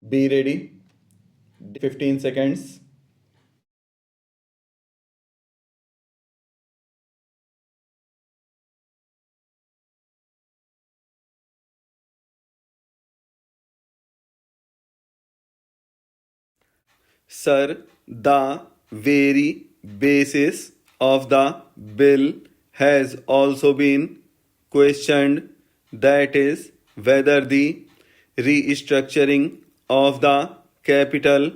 Be ready. 15 seconds. Sir, the very basis of the bill has also been questioned, that is, whether the restructuring of the capital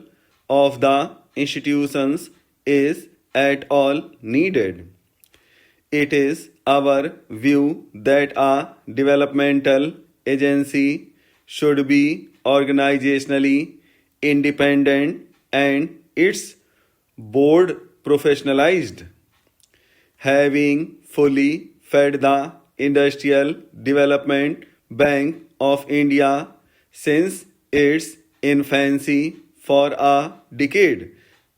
of the institutions is at all needed. It is our view that a developmental agency should be organizationally independent and its board professionalized, having fully fed the Industrial Development Bank of India since its infancy for a decade.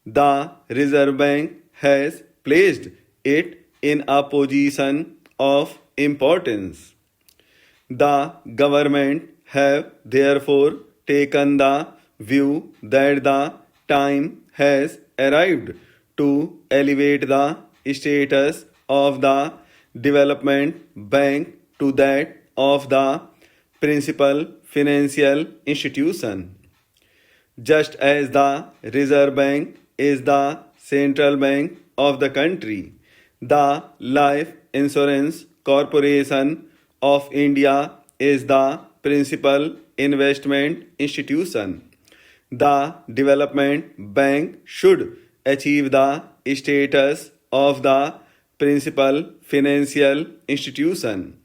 The Reserve Bank has placed it in a position of importance. The government have therefore taken the view that the time has arrived to elevate the status of the development bank to that of the principal financial institution. Just as the Reserve Bank is the central bank of the country, the Life Insurance Corporation of India is the principal investment institution. The development bank should achieve the status of the principal financial institution,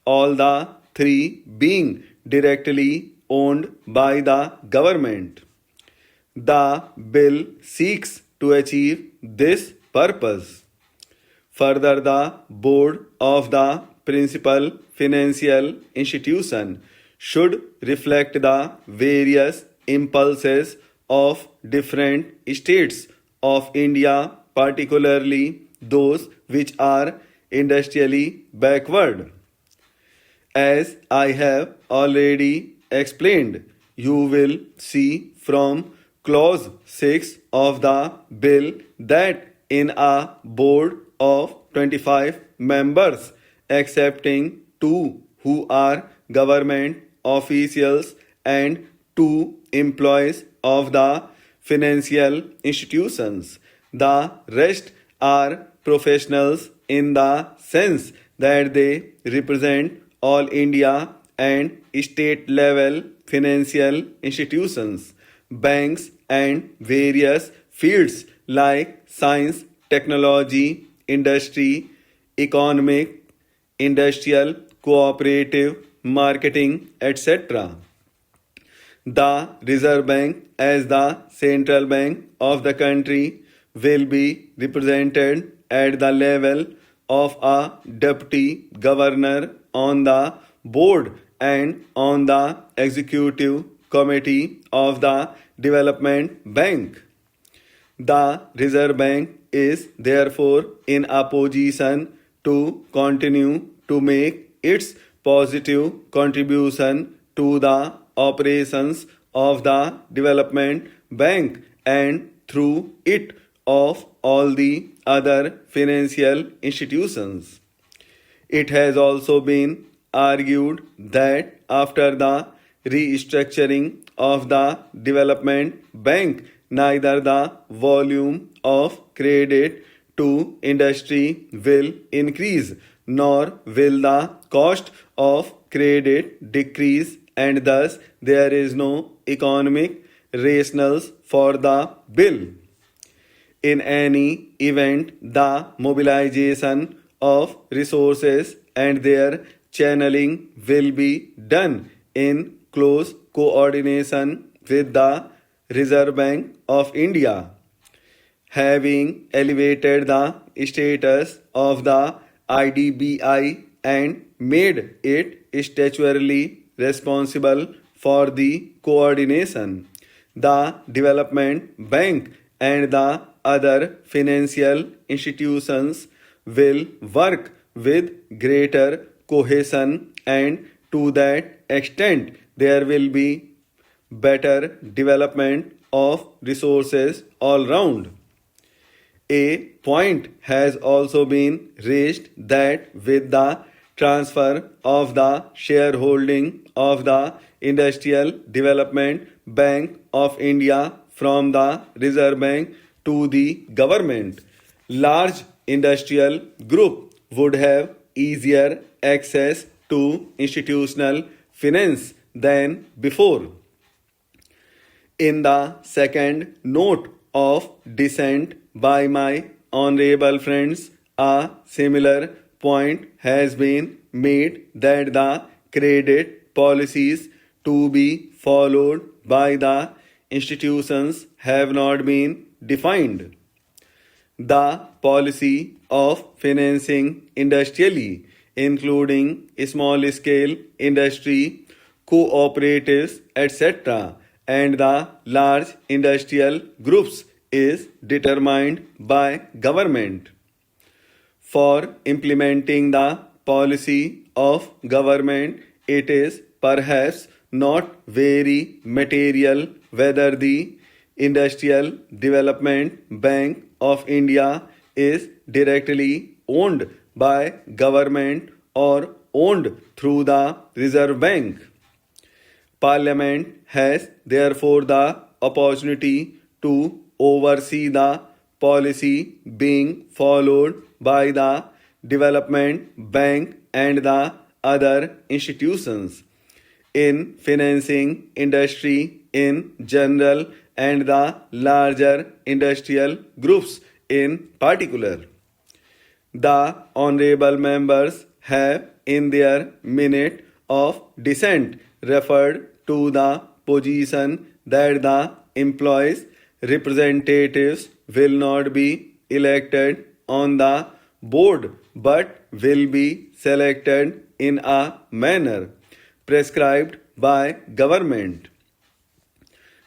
all the three being directly owned by the government. The bill seeks to achieve this purpose. Further, the board of the principal financial institution should reflect the various impulses of different states of India, particularly those which are industrially backward. As I have already explained, you will see from clause 6 of the bill that in a board of 25 members, excepting two who are government officials and two employees of the financial institutions, the rest are professionals in the sense that they represent all India and state level financial institutions, banks, and various fields like science, technology, industry, economic, industrial, cooperative, marketing, etc. The Reserve Bank, as the central bank of the country, will be represented at the level of a deputy governor on the board and on the executive committee of the development bank. The Reserve Bank is therefore in a position to continue to make its positive contribution to the operations of the development bank and through it of all the other financial institutions. It has also been argued that after the restructuring of the development bank, neither the volume of credit to industry will increase nor will the cost of credit decrease, and thus there is no economic rationales for the bill. In any event, the mobilization of resources and their channeling will be done in close coordination with the Reserve Bank of India. Having elevated the status of the IDBI and made it statutorily responsible for the coordination, the Development Bank and the other financial institutions will work with greater cohesion, and to that extent there will be better development of resources all round. A point has also been raised that with the transfer of the shareholding of the Industrial Development Bank of India from the Reserve Bank to the government, large industrial group would have easier access to institutional finance than before. In the second note of dissent by my honorable friends, a similar point has been made that the credit policies to be followed by the institutions have not been defined. The policy of financing industrially, including small scale industry, cooperatives, etc., and the large industrial groups is determined by government. For implementing the policy of government, it is perhaps not very material whether the Industrial Development Bank of India is directly owned by government or owned through the Reserve Bank. Parliament has therefore the opportunity to oversee the policy being followed by the Development Bank and the other institutions in financing industry in general and the larger industrial groups in particular. The honorable members have in their minute of dissent referred to the position that the employees' representatives will not be elected on the board but will be selected in a manner prescribed by government.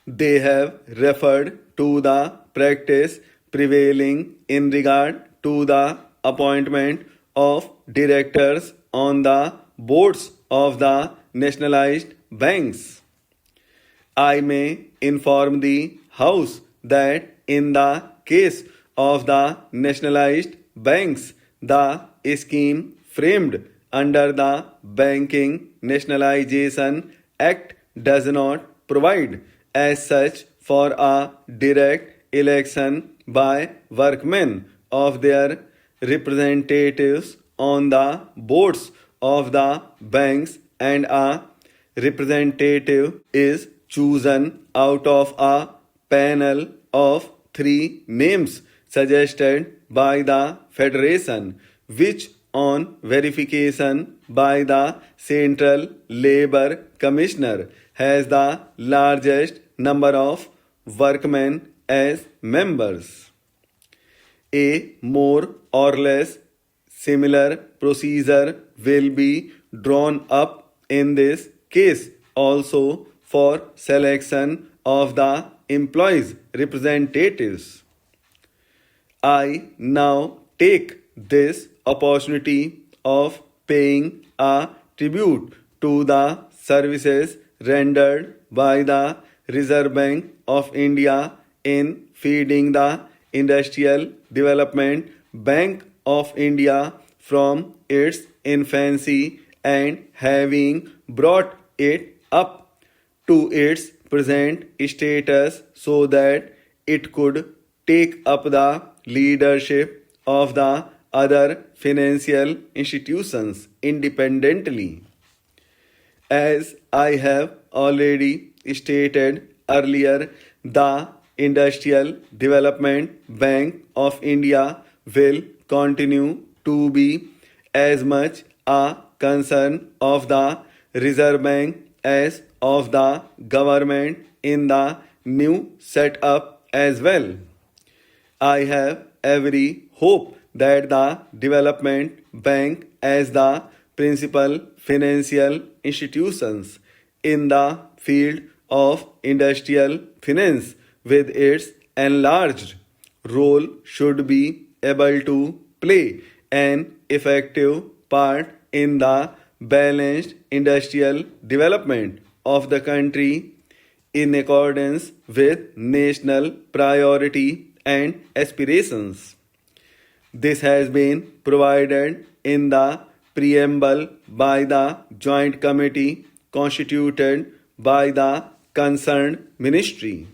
They have referred to the practice prevailing in regard to the appointment of directors on the boards of the nationalized banks. I may inform the House that in the case of the nationalized banks, the scheme framed under the Banking Nationalization Act does not provide as such for a direct election by workmen of their representatives on the boards of the banks, and a representative is chosen out of a panel of 3 names suggested by the Federation, which on verification by the Central Labour Commissioner has the largest number of workmen as members. A more or less similar procedure will be drawn up in this case also for selection of the employees' representatives. I now take this opportunity of paying a tribute to the services rendered by the Reserve Bank of India in feeding the Industrial Development Bank of India from its infancy and having brought it up to its present status so that it could take up the leadership of the other financial institutions independently. As I have already stated earlier, the Industrial Development Bank of India will continue to be as much a concern of the Reserve Bank as of the government in the new setup as well. I have every hope that the Development Bank as the principal financial institutions in the field of industrial finance with its enlarged role should be able to play an effective part in the balanced industrial development of the country in accordance with national priority and aspirations. This has been provided in the preamble by the Joint Committee constituted by the concerned ministry.